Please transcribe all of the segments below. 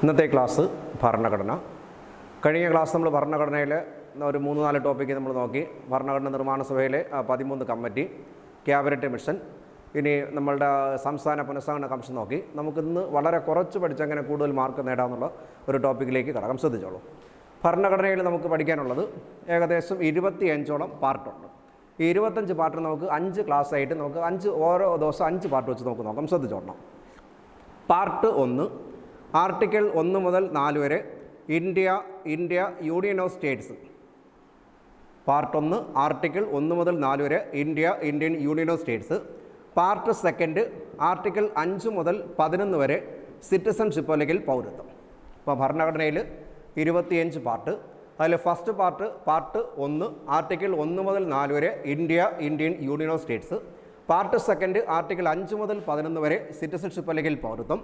ഇന്നത്തെ ക്ലാസ് ഭരണഘടന. കഴിഞ്ഞ ക്ലാസ് നമ്മൾ ഭരണഘടനയിൽ ഒരു 3-4 ടോപ്പിക്ക് നമ്മൾ നോക്കി. ഭരണഘടന നിർമ്മാണ സഭയിലെ 13 കമ്മിറ്റി, ക്യാബിനറ്റ് മിഷൻ, ഇനി നമ്മളുടെ സംസ്ഥാന പുനഃസംഘടന കമ്മീഷൻ നോക്കി. നമുക്കിന്ന് വളരെ കുറച്ച് പഠിച്ചങ്ങനെ കൂടുതൽ മാർക്ക് നേടാമെന്നുള്ള ഒരു ടോപ്പിക്കിലേക്ക് കടക്കാം. ശ്രദ്ധിച്ചോളൂ. ഭരണഘടനയിൽ നമുക്ക് പഠിക്കാനുള്ളത് ഏകദേശം 25ഓളം പാർട്ടുണ്ട്. ഈ 25 പാർട്ട് നമുക്ക് 5 ക്ലാസ് ആയിട്ട് നമുക്ക് ഓരോ ദിവസം 5 പാർട്ട് വെച്ച് നമുക്ക് നോക്കാം. ശ്രദ്ധിച്ചോളണം. പാർട്ട് 1, ആർട്ടിക്കിൾ 1 മുതൽ 4 വരെ India union of States. Part 1 article 1 മുതൽ 4 വരെ Indian union of States. Part 2 article 5 മുതൽ 11 വരെ സിറ്റിസൺഷിപ്പ് അല്ലെങ്കിൽ പൗരത്വം. അപ്പോൾ ഭരണഘടനയിൽ 25 പാർട്ട്. അതിൽ ഫസ്റ്റ് പാർട്ട് 1 ആർട്ടിക്കിൾ 1 മുതൽ 4 വരെ Indian union of States. Part 2 article 5 മുതൽ 11 വരെ സിറ്റിസൺഷിപ്പ് അല്ലെങ്കിൽ പൗരത്വം.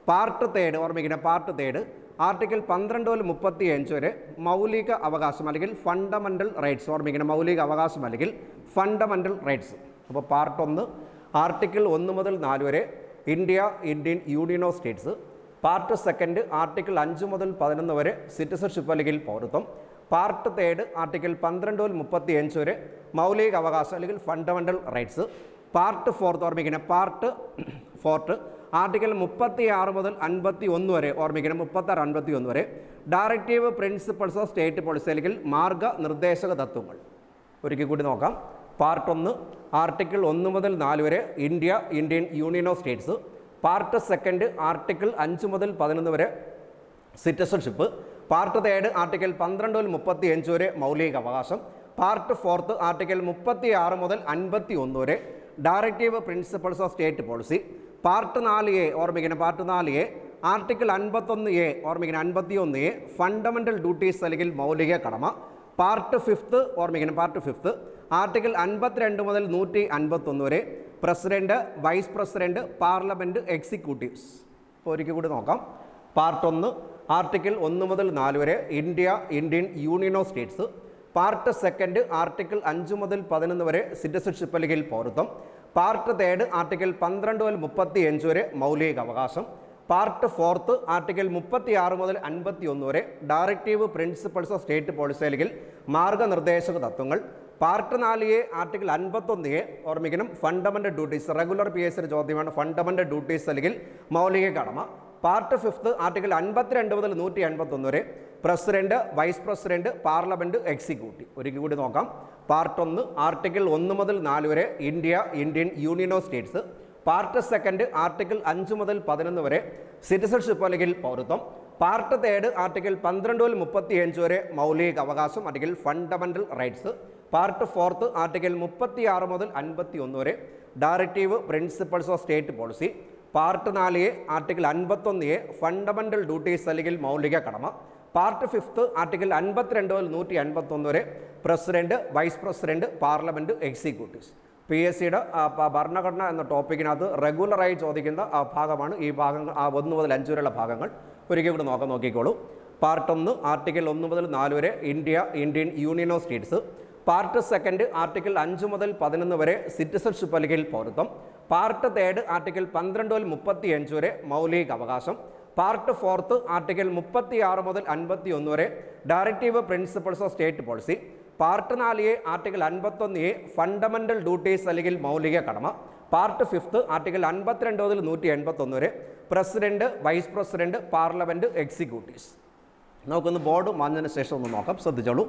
പാർട്ട് 3 ഓർമ്മിക്കുന്ന പാർട്ട് 3 ആർട്ടിക്കിൾ 12 മുതൽ 35 വരെ മൗലിക അവകാശം അല്ലെങ്കിൽ ഫണ്ടമെൻ്റൽ റൈറ്റ്സ്. ഓർമ്മിക്കുന്ന മൗലിക അവകാശം അല്ലെങ്കിൽ ഫണ്ടമെൻ്റൽ റൈറ്റ്സ്. അപ്പോൾ പാർട്ട് 1 ആർട്ടിക്കിൾ 1 മുതൽ 4 വരെ Indian union of States. Part 2 article 5 മുതൽ 11 വരെ സിറ്റിസൺഷിപ്പ് അല്ലെങ്കിൽ പൗരത്വം. പാർട്ട് 3 ആർട്ടിക്കിൾ 12 മുതൽ 35 വരെ മൗലിക അവകാശം അല്ലെങ്കിൽ ഫണ്ടമെൻ്റൽ റൈറ്റ്സ്. പാർട്ട് 4 ഓർമ്മിക്കുന്ന പാർട്ട് 4 ആർട്ടിക്കിൾ 36 മുതൽ 51 വരെ ഓർമ്മിക്കണം. 36-51 വരെ directive principles of state policy അല്ലെങ്കിൽ മാർഗനിർദ്ദേശക തത്വങ്ങൾ. ഒരിക്കൽ കൂടി നോക്കാം. പാർട്ട് 1 ആർട്ടിക്കിൾ 1 മുതൽ 4 വരെ Indian union of States. Part 2 article 5 മുതൽ 11 വരെ സിറ്റിസൺഷിപ്പ്. പാർട്ട് 3 ആർട്ടിക്കിൾ 12 മുതൽ 35 വരെ മൗലിക അവകാശം. പാർട്ട് 4 ആർട്ടിക്കിൾ 36 മുതൽ 51 വരെ directive principles of state policy. Part 4A ഓർമ്മിക്കണം. പാർട്ട് 4A ആർട്ടിക്കിൾ 51A ഓർമ്മിക്കണം. 51A ഫണ്ടമെൻ്റൽ ഡ്യൂട്ടീസ് അല്ലെങ്കിൽ മൗലിക കടമ. പാർട്ട് 5 ഓർമ്മിക്കണം. പാർട്ട് 5 ആർട്ടിക്കിൾ 52 മുതൽ 151 വരെ president, vice president, parliament, executives. ഇപ്പോൾ ഒരിക്കൽ കൂടി നോക്കാം. പാർട്ട് 1 ആർട്ടിക്കിൾ 1 മുതൽ 4 വരെ Indian union of States. Part 2 article 5 മുതൽ 11 വരെ സിറ്റിസൺഷിപ്പ് അല്ലെങ്കിൽ പൗരത്വം. പാർട്ട് 3 ആർട്ടിക്കിൾ 12 മുതൽ 35 വരെ മൗലിക അവകാശം. പാർട്ട് 4 ആർട്ടിക്കിൾ 36 മുതൽ 51 വരെ directive principles of state policy അല്ലെങ്കിൽ മാർഗനിർദ്ദേശക തത്വങ്ങൾ. പാർട്ട് 4A ആർട്ടിക്കിൾ 51A ഓർമ്മിക്കണം. Fundamental duties. റെഗുലർ PSC ചോദ്യമാണ് ഫണ്ടമെൻ്റൽ ഡ്യൂട്ടീസ് അല്ലെങ്കിൽ മൗലിക കടമ. പാർട്ട് 5 ആർട്ടിക്കിൾ 52 മുതൽ 151 വരെ president, vice president, parliament, executive. ഒരിക്കൽ കൂടി നോക്കാം. പാർട്ട് 1 ആർട്ടിക്കിൾ 1 മുതൽ 4 വരെ Indian union of States. Part 2 article 5 മുതൽ 11 വരെ സിറ്റിസൺഷിപ്പ് അല്ലെങ്കിൽ പൗരത്വം. പാർട്ട് 3 ആർട്ടിക്കിൾ 12 മുതൽ 35 വരെ മൗലിക അവകാശം അല്ലെങ്കിൽ ഫണ്ടമെൻ്റൽ റൈറ്റ്സ്. പാർട്ട് 4 ആർട്ടിക്കിൾ 36 മുതൽ 51 വരെ directive principles of state policy. Part 4A article 51A fundamental duties അല്ലെങ്കിൽ മൗലിക കടമ. പാർട്ട് 5 ആർട്ടിക്കിൾ 52 മുതൽ 151 വരെ president, vice president, parliament, executives. PSCയുടെ ഭരണഘടന എന്ന ടോപ്പിക്കിനകത്ത് റെഗുലറായി ചോദിക്കുന്ന ഭാഗമാണ് ഈ ഭാഗങ്ങൾ. 1 മുതൽ 5 വരെയുള്ള ഭാഗങ്ങൾ ഒരിക്കൽ കൂടി നോക്കിക്കോളൂ. പാർട്ട് 1 ആർട്ടിക്കിൾ 1 മുതൽ 4 വരെ Indian union of States. Part 2 article 5 മുതൽ 11 വരെ സിറ്റിസൺഷിപ്പ് അല്ലെങ്കിൽ പൗരത്വം. പാർട്ട് 3 ആർട്ടിക്കിൾ 12 മുതൽ 35 വരെ മൗലിക അവകാശം. പാർട്ട് 4 ആർട്ടിക്കിൾ 36 മുതൽ 51 വരെ directive principles of state policy. Part 4A article 51A fundamental duties അല്ലെങ്കിൽ മൗലിക കടമ. പാർട്ട് 5 ആർട്ടിക്കിൾ 52 മുതൽ 181 വരെ president, vice president, parliament, executives. നമുക്കൊന്ന് ബോർഡ് മാഞ്ഞതിന് ശേഷം ഒന്ന് നോക്കാം. ശ്രദ്ധിച്ചോളൂ.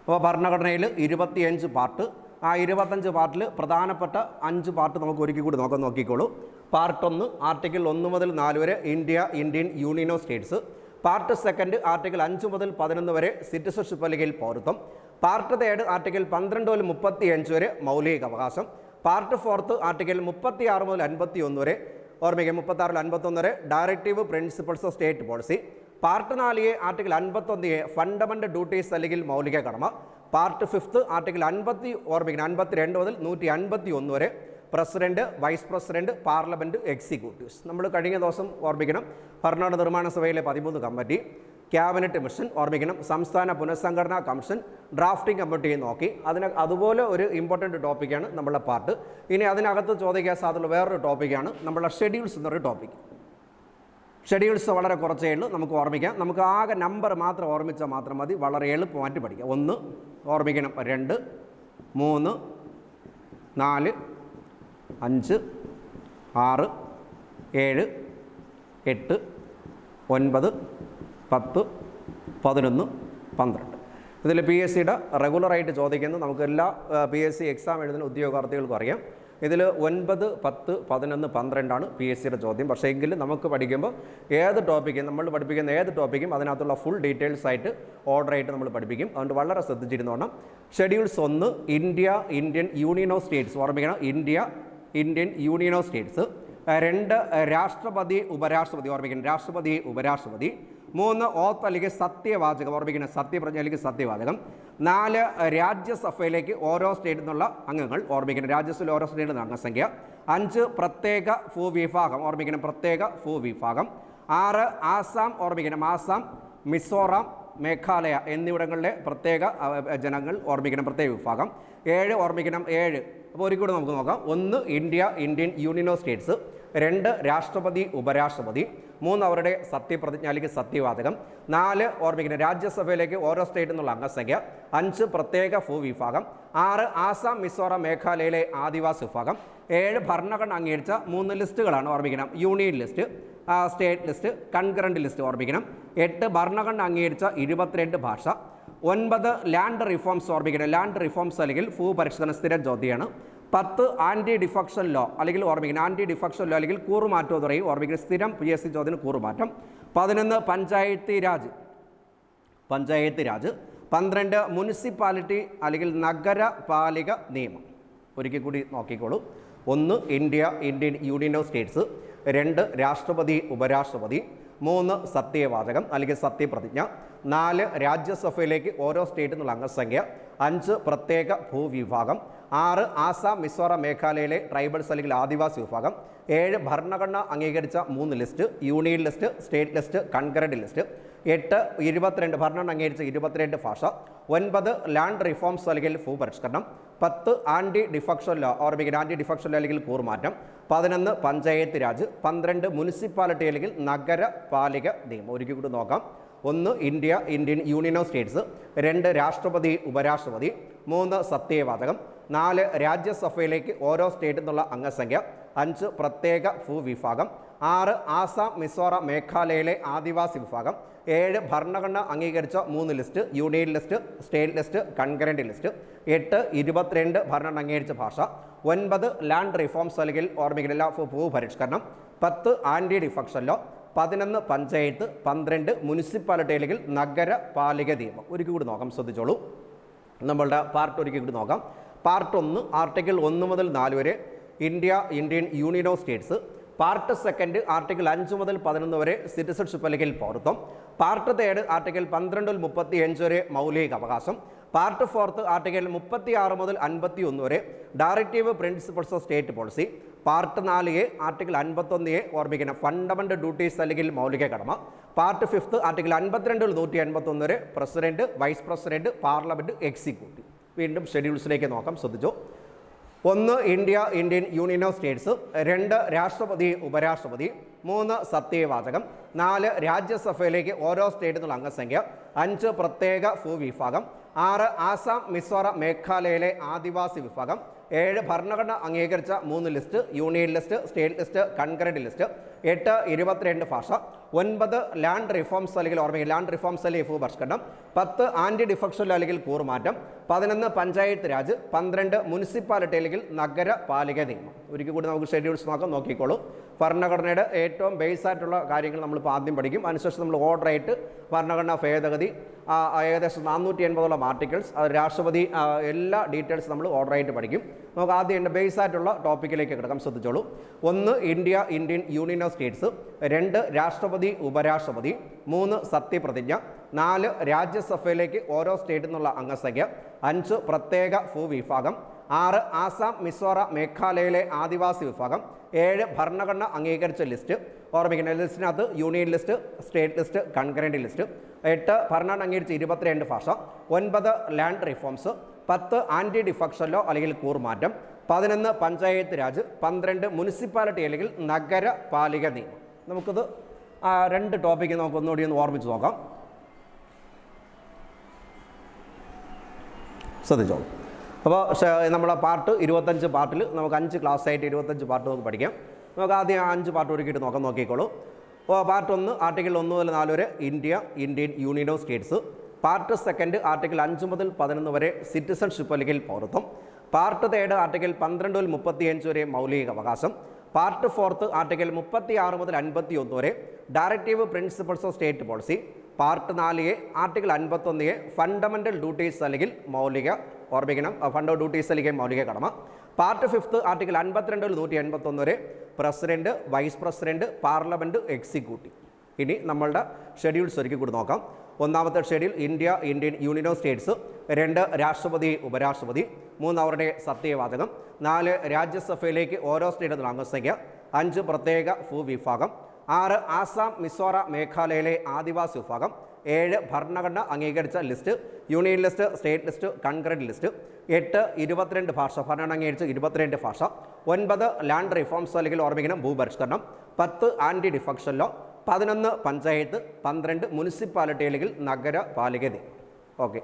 അപ്പോൾ ഭരണഘടനയിൽ 25 പാർട്ട്. ആ 25 പാർട്ടിൽ പ്രധാനപ്പെട്ട 5 പാർട്ട് നമുക്ക് ഒരിക്കൽ കൂടി നോക്കിക്കോളൂ. പാർട്ട് 1 ആർട്ടിക്കിൾ 1 മുതൽ 4 വരെ Indian union of States. Part 2 article 5 മുതൽ 11 വരെ സിറ്റിസൺഷിപ്പ് അല്ലെങ്കിൽ പൗരത്വം. പാർട്ട് 3 ആർട്ടിക്കിൾ 12 മുതൽ 35 വരെ മൗലിക അവകാശം. പാർട്ട് 4 ആർട്ടിക്കിൾ 36 മുതൽ 51 വരെ ഓർമ്മിക്കുക. 36-51 വരെ directive principles of state policy. Part 4A article 51A fundamental duties അല്ലെങ്കിൽ മൗലിക കടമ. പാർട്ട് 5 ആർട്ടിക്കിൾ 52 മുതൽ 151 വരെ president, vice president, parliament, executives. നമ്മൾ കഴിഞ്ഞ ദിവസം ഓർമ്മിക്കണം ഭരണഘടന നിർമ്മാണ സഭയിലെ 13 കമ്മിറ്റി, ക്യാബിനറ്റ് മിഷൻ ഓർമ്മിക്കണം, സംസ്ഥാന പുനഃസംഘടനാ കമ്മീഷൻ, ഡ്രാഫ്റ്റിംഗ് കമ്മിറ്റിയെ നോക്കി. അതുപോലെ ഒരു ഇമ്പോർട്ടൻറ്റ് ടോപ്പിക്കാണ് നമ്മളുടെ പാർട്ട്. ഇനി അതിനകത്ത് ചോദിക്കാൻ സാധ്യതയുള്ള വേറൊരു ടോപ്പിക്കാണ് നമ്മളുടെ ഷെഡ്യൂൾസ് എന്നൊരു ടോപ്പിക്. ഷെഡ്യൂൾസ് വളരെ കുറച്ചേ ഉള്ളൂ, നമുക്ക് ഓർമ്മിക്കാം. നമുക്ക് ആകെ നമ്പർ മാത്രം ഓർമ്മിച്ചാൽ മാത്രം മതി, വളരെ എളുപ്പമായിട്ട് പഠിക്കാം. 1 ഓർമ്മിക്കണം, 2, 3, 4, 5, 6, 7, 8, 9, 10, 11, 12. ഇതിൽ പി എസ് സിയുടെ റെഗുലറായിട്ട് ചോദിക്കുന്നത് നമുക്ക് എല്ലാ പി എസ് സി എക്സാം എഴുതുന്ന ഉദ്യോഗാർത്ഥികൾക്കും അറിയാം. ഇതിൽ 9, 10, 11, 12 പി എസ് സിയുടെ ചോദ്യം. പക്ഷേ എങ്കിലും നമുക്ക് പഠിക്കുമ്പോൾ ഏത് ടോപ്പിക്കും നമ്മൾ പഠിപ്പിക്കുന്ന ഏത് ടോപ്പിക്കും അതിനകത്തുള്ള ഫുൾ ഡീറ്റെയിൽസ് ആയിട്ട് ഓർഡറായിട്ട് നമ്മൾ പഠിപ്പിക്കും. അതുകൊണ്ട് വളരെ ശ്രദ്ധിച്ചിരുന്നോണം. Schedules 1 India, Indian union of states ഓർമ്മിക്കണം, India, Indian union of states. 2 രാഷ്ട്രപതി ഉപരാഷ്ട്രപതി ഓർമ്മിക്കണം, രാഷ്ട്രപതി ഉപരാഷ്ട്രപതി. 3 ഓത്ത് അല്ലെങ്കിൽ സത്യവാചകം ഓർമ്മിക്കണം, സത്യപ്രതിജ്ഞ അല്ലെങ്കിൽ സത്യവാചകം. 4 രാജ്യസഭയിലേക്ക് ഓരോ സ്റ്റേറ്റിൽ നിന്നുള്ള അംഗങ്ങൾ ഓർമ്മിക്കണം, രാജ്യസഭയിൽ ഓരോ സ്റ്റേറ്റിൽ നിന്നുള്ള അംഗസംഖ്യ. 5 പ്രത്യേക ഭൂവിഭാഗം ഓർമ്മിക്കണം, പ്രത്യേക ഭൂവിഭാഗം. 6 ആസാം ഓർമ്മിക്കണം, ആസാം, മിസോറാം, മേഘാലയ എന്നിവിടങ്ങളിലെ പ്രത്യേക ജനങ്ങൾ ഓർമ്മിക്കണം, പ്രത്യേക വിഭാഗം. 7 ഓർമ്മിക്കണം, 7. അപ്പോൾ ഒരിക്കലും നമുക്ക് നോക്കാം. 1 India, Indian union of states. 2 രാഷ്ട്രപതി ഉപരാഷ്ട്രപതി. 3 അവരുടെ സത്യപ്രതിജ്ഞ അല്ലെങ്കിൽ സത്യവാചകം. 4 ഓർമ്മിക്കണം, രാജ്യസഭയിലേക്ക് ഓരോ സ്റ്റേറ്റിൽ നിന്നുള്ള അംഗസംഖ്യ. 5 പ്രത്യേക ഭൂവിഭാഗം. 6 ആസാം, മിസോറാം, മേഘാലയയിലെ ആദിവാസി വിഭാഗം. 7 ഭരണഘടന അംഗീകരിച്ച 3 ലിസ്റ്റുകളാണ് ഓർമ്മിക്കണം, union list, state list, concurrent list ഓർമ്മിക്കണം. 8 ഭരണഘടന അംഗീകരിച്ച 22 ഭാഷ. 9 ലാൻഡ് റിഫോംസ് ഓർമ്മിക്കണം, ലാൻഡ് റിഫോംസ് അല്ലെങ്കിൽ ഭൂപരിഷ്കരണ സ്ഥിരം ചോദ്യമാണ്. 10 ആൻറ്റി ഡിഫക്ഷൻ ലോ അല്ലെങ്കിൽ ഓർമ്മിക്കണം, ആൻറ്റി ഡിഫക്ഷൻ ലോ അല്ലെങ്കിൽ കൂറുമാറ്റം എന്ന് പറയും, ഓർമ്മിക്കണം, സ്ഥിരം പി എസ് സി ചോദ്യം കൂറുമാറ്റം. 11 പഞ്ചായത്ത് രാജ്, പഞ്ചായത്ത് രാജ്. 12 മുനിസിപ്പാലിറ്റി അല്ലെങ്കിൽ നഗരപാലിക നിയമം. ഒരിക്കൽ കൂടി നോക്കിക്കോളൂ. 1 India, Indian union of states. 2 രാഷ്ട്രപതി ഉപരാഷ്ട്രപതി. 3 സത്യവാചകം അല്ലെങ്കിൽ സത്യപ്രതിജ്ഞ. 4 രാജ്യസഭയിലേക്ക് ഓരോ സ്റ്റേറ്റിൽ നിന്നുള്ള അംഗസംഖ്യ. 5 പ്രത്യേക ഭൂവിഭാഗം. 6 ആസാം, മിസോറാം, മേഘാലയയിലെ ട്രൈബൽസ് അല്ലെങ്കിൽ ആദിവാസി വിഭാഗം. 7 ഭരണഘടന അംഗീകരിച്ച 3 list, union list, state list, concurrent list. 8 22 ഭരണഘടന അംഗീകരിച്ച 22 ഭാഷ. 9 ലാൻഡ് റിഫോംസ് അല്ലെങ്കിൽ ഭൂപരിഷ്കരണം. 10 ആൻറ്റി ഡിഫക്ഷൻ ലോ ഓർമ്മിക്കണം, ആൻറ്റി ഡിഫക്ഷൻ ലോ അല്ലെങ്കിൽ കൂറുമാറ്റം. 11 പഞ്ചായത്ത് രാജ്. 12 മുനിസിപ്പാലിറ്റി അല്ലെങ്കിൽ നഗരപാലിക നിയമം. ഒരിക്കൽ കൂടി നോക്കാം. 1 India, Indian union of states. 2 രാഷ്ട്രപതി ഉപരാഷ്ട്രപതി. 3 സത്യവാചകം. 4 രാജ്യസഭയിലേക്ക് ഓരോ സ്റ്റേറ്റിൽ നിന്നുള്ള അംഗസംഖ്യ. 5 പ്രത്യേക ഭൂവിഭാഗം. 6 ആസാം, മിസോറാം, മേഘാലയയിലെ ആദിവാസി വിഭാഗം. 7 ഭരണഘടന അംഗീകരിച്ച 3 list, union list, state list, concurrent list. 8 22 ഭരണഘടന അംഗീകരിച്ച ഭാഷ. 9 ലാൻഡ് റിഫോംസ് അല്ലെങ്കിൽ ഓർമ്മിക്കുന്ന ഭൂപരിഷ്കരണം. 10 anti defection law. 11 panchayat. 12 municipality അല്ലെങ്കിൽ നഗരപാലിക നിയമം. ഒരിക്കൽ കൂടി നോക്കാം, ശ്രദ്ധിച്ചോളൂ. നമ്മളുടെ പാർട്ട് ഒരിക്കൽ കൂടി നോക്കാം. പാർട്ട് 1 ആർട്ടിക്കിൾ 1 മുതൽ 4 വരെ India, Indian union of States. Part 2 article 5 മുതൽ 11 വരെ സിറ്റിസൺഷിപ്പ് അല്ലെങ്കിൽ പൗരത്വം. പാർട്ട് 3 ആർട്ടിക്കിൾ 12 മുതൽ 35 വരെ മൗലിക അവകാശം. പാർട്ട് 4 ആർട്ടിക്കിൾ 36 മുതൽ 51 വരെ directive principles of state policy. Part 4 article 51 ഓർമ്മിക്കണം, ഫണ്ടമെൻ്റൽ ഡ്യൂട്ടീസ് അല്ലെങ്കിൽ മൗലിക കടമ. പാർട്ട് 5 ആർട്ടിക്കിൾ 52 മുതൽ 151 വരെ president, vice president, parliament, executive. വീണ്ടും ഷെഡ്യൂൾസിലേക്ക് നോക്കാം, ശ്രദ്ധിച്ചു. 1 India, Indian union of states. 2 രാഷ്ട്രപതി ഉപരാഷ്ട്രപതി. 3 സത്യവാചകം. 4 രാജ്യസഭയിലേക്ക് ഓരോ സ്റ്റേറ്റിൽ നിന്നുള്ള അംഗസംഖ്യ. 5 പ്രത്യേക ഭൂവിഭാഗം. 6 ആസാം, മിസോറാം, മേഘാലയയിലെ ആദിവാസി വിഭാഗം. 7 ഭരണഘടന അംഗീകരിച്ച 3 list, union list, state list, concurrent list. 8 22 ഭാഷ. 9 ലാൻഡ് റിഫോംസ് അല്ലെങ്കിൽ ഓർമ്മിക്കുക, ലാൻഡ് റിഫോംസ് അല്ലെങ്കിൽ ഭൂപരിഷ്കരണം. 10 ആൻറ്റി ഡിഫക്ഷൻ അല്ലെങ്കിൽ കൂറുമാറ്റം. 11 പഞ്ചായത്ത് രാജ്. 12 മുനിസിപ്പാലിറ്റി അല്ലെങ്കിൽ നഗരപാലിക നിയമം. ഒരിക്കൽ കൂടി നമുക്ക് ഷെഡ്യൂൾസ് നോക്കാം, നോക്കിക്കോളൂ. ഭരണഘടനയുടെ ഏറ്റവും ബേസ് ആയിട്ടുള്ള കാര്യങ്ങൾ നമ്മളിപ്പോൾ ആദ്യം പഠിക്കും. അതിനുശേഷം നമ്മൾ ഓർഡറായിട്ട് ഭരണഘടനാ ഭേദഗതി, ഏകദേശം 480ഓളം ആർട്ടിക്കിൾസ്, അത് രാഷ്ട്രപതി, എല്ലാ ഡീറ്റെയിൽസ് നമ്മൾ ഓർഡറായിട്ട് പഠിക്കും. നമുക്ക് ആദ്യം എൻ്റെ ബേസ് ആയിട്ടുള്ള ടോപ്പിക്കിലേക്ക് കിടക്കാം, ശ്രദ്ധിച്ചോളൂ. 1 India, Indian union of states. 2 രാഷ്ട്രപതി ഉപരാഷ്ട്രപതി. 3 സത്യപ്രതിജ്ഞ. 4 രാജ്യസഭയിലേക്ക് ഓരോ സ്റ്റേറ്റിൽ നിന്നുള്ള അംഗസംഖ്യ. 5 പ്രത്യേക ഭൂവിഭാഗം. 6 ആസാം, മിസോറാം, മേഘാലയയിലെ ആദിവാസി വിഭാഗം. 7 ഭരണഘടന അംഗീകരിച്ച ലിസ്റ്റ്. ഓർമ്മിക്കുന്ന ലിസ്റ്റിനകത്ത് union list, state list, concurrent list. 8 ഭരണഘടന അംഗീകരിച്ച 22 ഭാഷ. 9 land reforms. 10 anti defection law അല്ലെങ്കിൽ കൂറുമാറ്റം. 11 പഞ്ചായത്ത് രാജ്. 12 മുനിസിപ്പാലിറ്റി അല്ലെങ്കിൽ നഗരപാലിക നിയമം. നമുക്കിത് ആ 2 ടോപ്പിക്ക് നമുക്ക് ഒന്നുകൂടി ഒന്ന് ഓർമ്മിച്ച് നോക്കാം. ശ്രദ്ധിച്ചോളൂ. അപ്പോൾ നമ്മളെ പാർട്ട് 25 പാർട്ടിൽ നമുക്ക് 5 ക്ലാസ് ആയിട്ട് 25 പാർട്ട് നമുക്ക് പഠിക്കാം. നമുക്ക് ആദ്യം 5 പാർട്ട് ഒരുക്കിയിട്ട് നോക്കിക്കോളൂ. അപ്പോൾ പാർട്ട് 1 ആർട്ടിക്കിൾ 1 മുതൽ 4 വരെ India, Indian union of States. Part 2 article 5 മുതൽ 11 വരെ സിറ്റിസൺഷിപ്പ് അല്ലെങ്കിൽ പൗരത്വം. പാർട്ട് 3 ആർട്ടിക്കിൾ 12 മുതൽ 35 വരെ മൗലിക അവകാശം. പാർട്ട് 4 ആർട്ടിക്കിൾ 36 മുതൽ 51 വരെ directive principles of state policy. Part 4 article 51 fundamental duties അല്ലെങ്കിൽ മൗലിക ഓർമ്മിക്കണം, ഫണ്ടമെൻ്റൽ ഡ്യൂട്ടീസ് അല്ലെങ്കിൽ മൗലിക കടമ. പാർട്ട് 5 ആർട്ടിക്കിൾ 52 മുതൽ 181 വരെ president, vice president, parliament, executive. ഇനി നമ്മളുടെ ഷെഡ്യൂൾസ് ഒരുക്കി കൂടി നോക്കാം. ഒന്നാമത്തെ schedule India, Indian union of states. 2 രാഷ്ട്രപതി, ഉപരാഷ്ട്രപതി. 3 അവരുടെ സത്യവാചകം. 4 രാജ്യസഭയിലേക്ക് ഓരോ സ്റ്റേറ്റിൽ അംഗസംഖ്യ. 5 പ്രത്യേക ഭൂവിഭാഗം. 6 ആസാം, മിസോറാം, മേഘാലയയിലെ ആദിവാസി വിഭാഗം. 7 ഭരണഘടന അംഗീകരിച്ച list, union list, state list, concurrent list. 8 22 ഭാഷ, ഭരണഘടന അംഗീകരിച്ച 22 ഭാഷ. 9 ലാൻഡ് റിഫോംസ് അല്ലെങ്കിൽ ഓർമ്മിക്കണം ഭൂപരിഷ്കരണം. 10 anti defection law. 11 panchayat. 12 municipality അല്ലെങ്കിൽ നഗരപാലിക. ഓക്കെ.